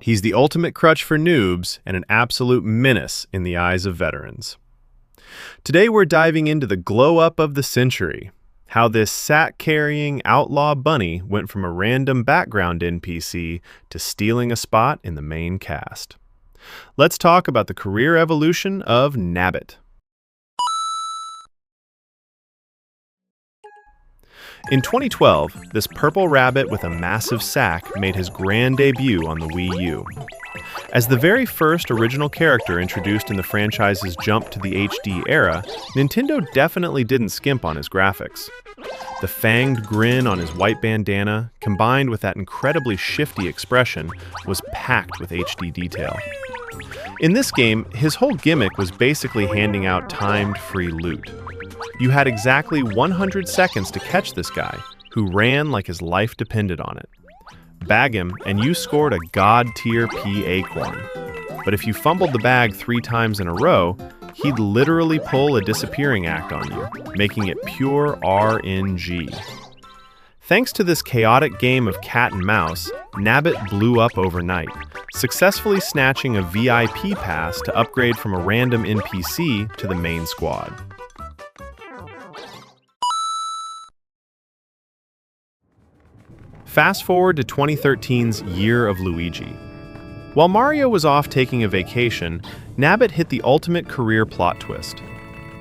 He's the ultimate crutch for noobs and an absolute menace in the eyes of veterans. Today we're diving into the glow-up of the century, how this sack-carrying outlaw bunny went from a random background NPC to stealing a spot in the main cast. Let's talk about the career evolution of Nabbit. In 2012, this purple rabbit with a massive sack made his grand debut on the Wii U. As the very first original character introduced in the franchise's jump to the HD era, Nintendo definitely didn't skimp on his graphics. The fanged grin on his white bandana, combined with that incredibly shifty expression, was packed with HD detail. In this game, his whole gimmick was basically handing out timed free loot. You had exactly 100 seconds to catch this guy, who ran like his life depended on it. Bag him, and you scored a God-tier P acorn. But if you fumbled the bag 3 times in a row, he'd literally pull a disappearing act on you, making it pure RNG. Thanks to this chaotic game of cat and mouse, Nabbit blew up overnight, successfully snatching a VIP pass to upgrade from a random NPC to the main squad. Fast forward to 2013's Year of Luigi. While Mario was off taking a vacation, Nabbit hit the ultimate career plot twist.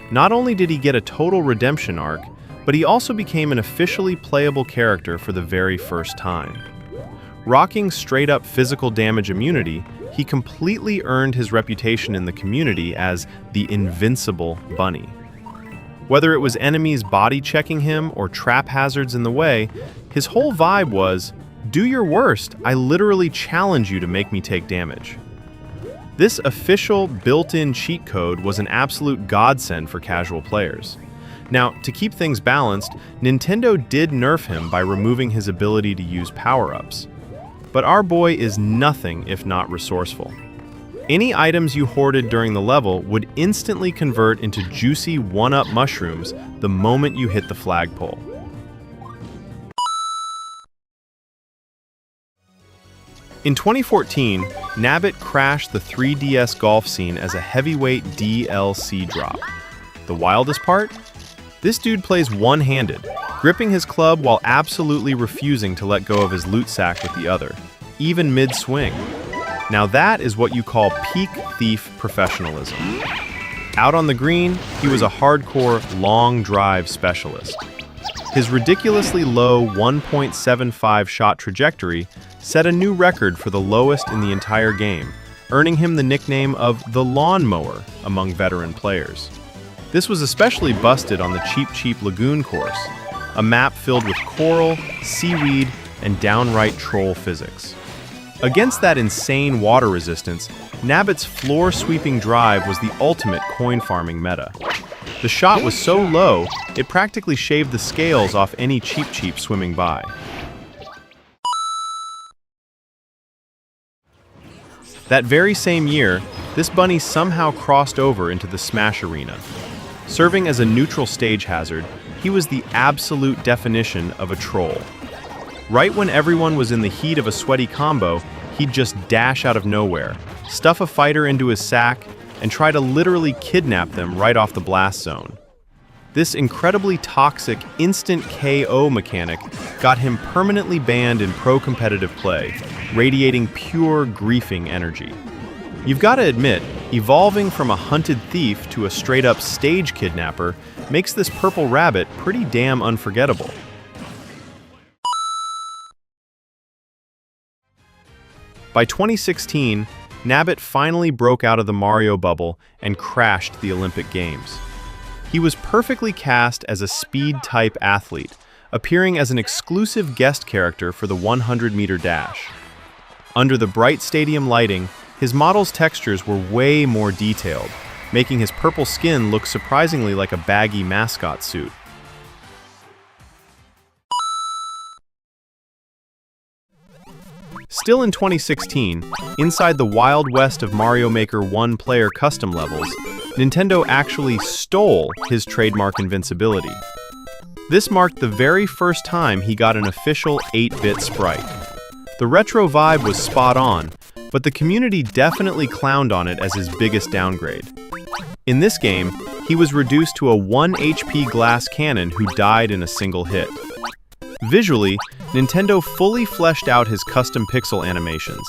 Not only did he get a total redemption arc, but he also became an officially playable character for the very first time. Rocking straight-up physical damage immunity, he completely earned his reputation in the community as the Invincible Bunny. Whether it was enemies body-checking him or trap hazards in the way, his whole vibe was, "Do your worst, I literally challenge you to make me take damage." This official built-in cheat code was an absolute godsend for casual players. Now, to keep things balanced, Nintendo did nerf him by removing his ability to use power-ups. But our boy is nothing if not resourceful. Any items you hoarded during the level would instantly convert into juicy one-up mushrooms the moment you hit the flagpole. In 2014, Nabbit crashed the 3DS golf scene as a heavyweight DLC drop. The wildest part? This dude plays one-handed, gripping his club while absolutely refusing to let go of his loot sack with the other, even mid-swing. Now that is what you call peak thief professionalism. Out on the green, he was a hardcore long drive specialist. His ridiculously low 1.75 shot trajectory set a new record for the lowest in the entire game, earning him the nickname of the Lawnmower among veteran players. This was especially busted on the Cheap Lagoon course, a map filled with coral, seaweed, and downright troll physics. Against that insane water resistance, Nabbit's floor-sweeping drive was the ultimate coin farming meta. The shot was so low, it practically shaved the scales off any cheap swimming by. That very same year, this bunny somehow crossed over into the Smash arena. Serving as a neutral stage hazard, he was the absolute definition of a troll. Right when everyone was in the heat of a sweaty combo, he'd just dash out of nowhere, stuff a fighter into his sack, and try to literally kidnap them right off the blast zone. This incredibly toxic instant KO mechanic got him permanently banned in pro-competitive play, radiating pure griefing energy. You've got to admit, evolving from a hunted thief to a straight-up stage kidnapper makes this purple rabbit pretty damn unforgettable. By 2016, Nabbit finally broke out of the Mario bubble and crashed the Olympic Games. He was perfectly cast as a speed-type athlete, appearing as an exclusive guest character for the 100-meter dash. Under the bright stadium lighting, his model's textures were way more detailed, making his purple skin look surprisingly like a baggy mascot suit. Still in 2016, inside the Wild West of Mario Maker one-player custom levels, Nintendo actually stole his trademark invincibility. This marked the very first time he got an official 8-bit sprite. The retro vibe was spot on, but the community definitely clowned on it as his biggest downgrade. In this game, he was reduced to a 1 HP glass cannon who died in a single hit. Visually, Nintendo fully fleshed out his custom pixel animations,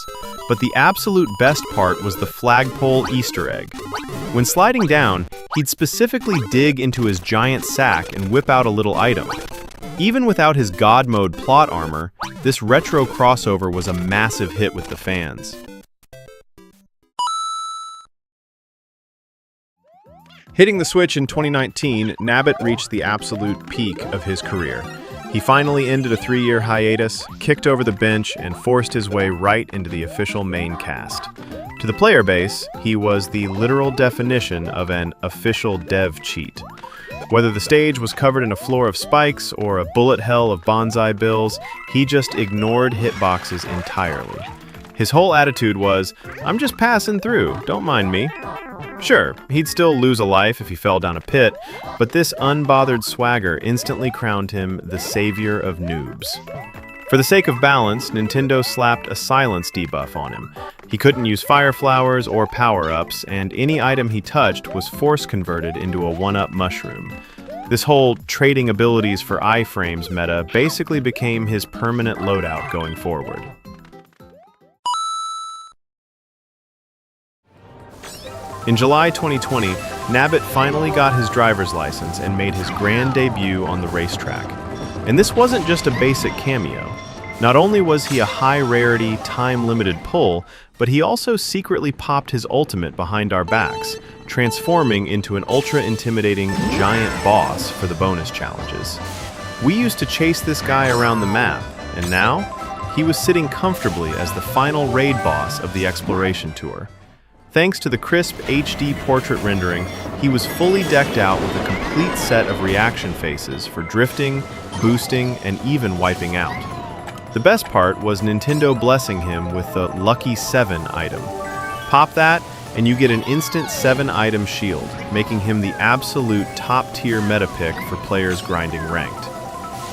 but the absolute best part was the flagpole Easter egg. When sliding down, he'd specifically dig into his giant sack and whip out a little item. Even without his God Mode plot armor, this retro crossover was a massive hit with the fans. Hitting the Switch in 2019, Nabbit reached the absolute peak of his career. He finally ended a 3-year hiatus, kicked over the bench, and forced his way right into the official main cast. To the player base, he was the literal definition of an official dev cheat. Whether the stage was covered in a floor of spikes or a bullet hell of bonsai bills, he just ignored hitboxes entirely. His whole attitude was, "I'm just passing through, don't mind me." Sure, he'd still lose a life if he fell down a pit, but this unbothered swagger instantly crowned him the savior of noobs. For the sake of balance, Nintendo slapped a silence debuff on him. He couldn't use fire flowers or power-ups, and any item he touched was force-converted into a one-up mushroom. This whole trading abilities for iframes meta basically became his permanent loadout going forward. In July 2020, Nabbit finally got his driver's license and made his grand debut on the racetrack. And this wasn't just a basic cameo. Not only was he a high-rarity, time-limited pull, but he also secretly popped his ultimate behind our backs, transforming into an ultra-intimidating giant boss for the bonus challenges. We used to chase this guy around the map, and now, he was sitting comfortably as the final raid boss of the exploration tour. Thanks to the crisp HD portrait rendering, he was fully decked out with a complete set of reaction faces for drifting, boosting, and even wiping out. The best part was Nintendo blessing him with the Lucky 7 item. Pop that, and you get an instant 7-item shield, making him the absolute top-tier meta pick for players grinding ranked.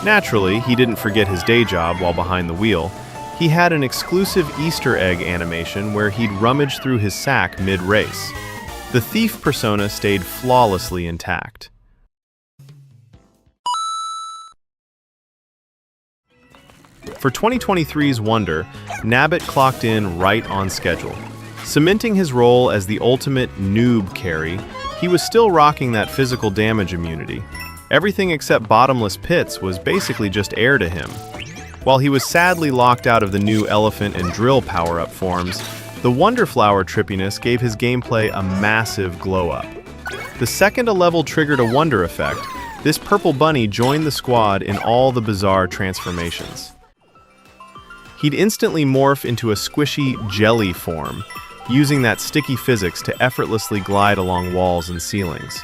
Naturally, he didn't forget his day job while behind the wheel. He had an exclusive Easter egg animation where he'd rummage through his sack mid-race. The thief persona stayed flawlessly intact. For 2023's Wonder, Nabbit clocked in right on schedule. Cementing his role as the ultimate noob carry, he was still rocking that physical damage immunity. Everything except bottomless pits was basically just air to him. While he was sadly locked out of the new elephant and drill power-up forms, the Wonderflower trippiness gave his gameplay a massive glow-up. The second a level triggered a Wonder effect, this purple bunny joined the squad in all the bizarre transformations. He'd instantly morph into a squishy jelly form, using that sticky physics to effortlessly glide along walls and ceilings.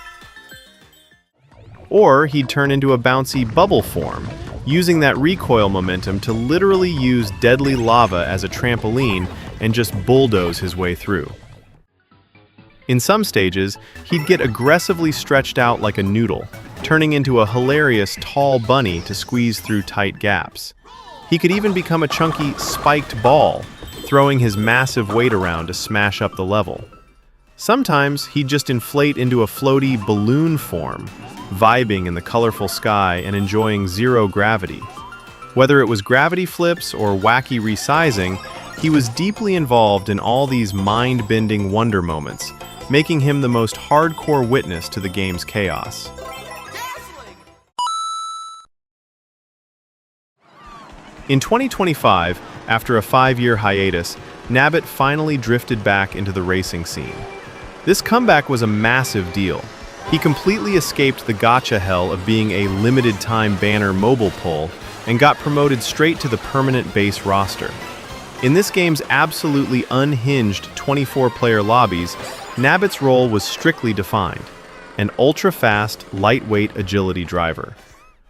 Or he'd turn into a bouncy bubble form, using that recoil momentum to literally use deadly lava as a trampoline and just bulldoze his way through. In some stages, he'd get aggressively stretched out like a noodle, turning into a hilarious tall bunny to squeeze through tight gaps. He could even become a chunky, spiked ball, throwing his massive weight around to smash up the level. Sometimes he'd just inflate into a floaty balloon form, vibing in the colorful sky and enjoying zero gravity. Whether it was gravity flips or wacky resizing, he was deeply involved in all these mind-bending wonder moments, making him the most hardcore witness to the game's chaos. In 2025, after a 5-year hiatus, Nabbit finally drifted back into the racing scene. This comeback was a massive deal. He completely escaped the gacha hell of being a limited-time banner mobile pull and got promoted straight to the permanent base roster. In this game's absolutely unhinged 24-player lobbies, Nabbit's role was strictly defined, an ultra-fast, lightweight agility driver.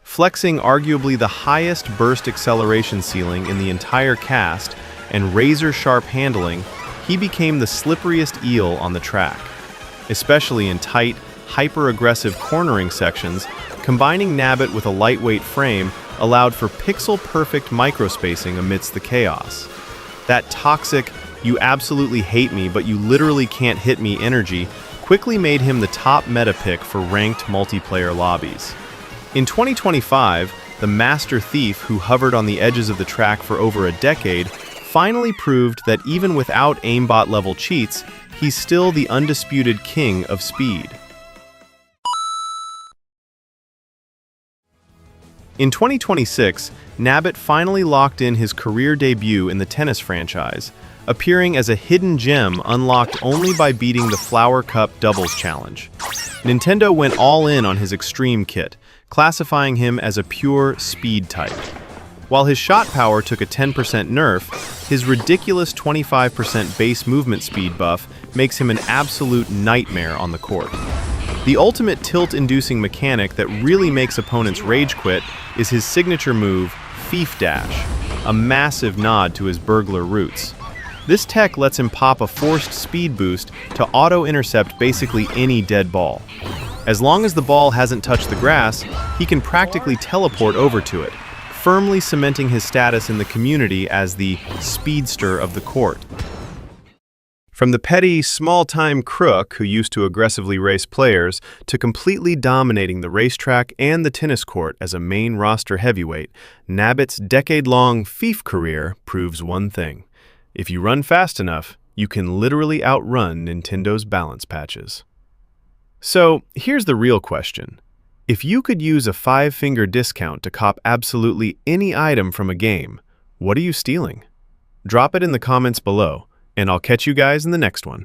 Flexing arguably the highest burst acceleration ceiling in the entire cast and razor-sharp handling, he became the slipperiest eel on the track. Especially in tight, hyper-aggressive cornering sections, combining Nabbit with a lightweight frame allowed for pixel-perfect microspacing amidst the chaos. That toxic, "You absolutely hate me, but you literally can't hit me" energy quickly made him the top meta pick for ranked multiplayer lobbies. In 2025, the Master Thief, who hovered on the edges of the track for over a decade, finally proved that even without aimbot-level cheats, he's still the undisputed king of speed. In 2026, Nabbit finally locked in his career debut in the tennis franchise, appearing as a hidden gem unlocked only by beating the Flower Cup Doubles Challenge. Nintendo went all in on his Extreme kit, classifying him as a pure speed type. While his shot power took a 10% nerf, his ridiculous 25% base movement speed buff makes him an absolute nightmare on the court. The ultimate tilt-inducing mechanic that really makes opponents rage quit is his signature move, Thief Dash, a massive nod to his burglar roots. This tech lets him pop a forced speed boost to auto-intercept basically any dead ball. As long as the ball hasn't touched the grass, he can practically teleport over to it, firmly cementing his status in the community as the speedster of the court. From the petty, small-time crook who used to aggressively race players to completely dominating the racetrack and the tennis court as a main roster heavyweight, Nabbit's decade-long thief career proves one thing. If you run fast enough, you can literally outrun Nintendo's balance patches. So, here's the real question. If you could use a 5-finger discount to cop absolutely any item from a game, what are you stealing? Drop it in the comments below, and I'll catch you guys in the next one.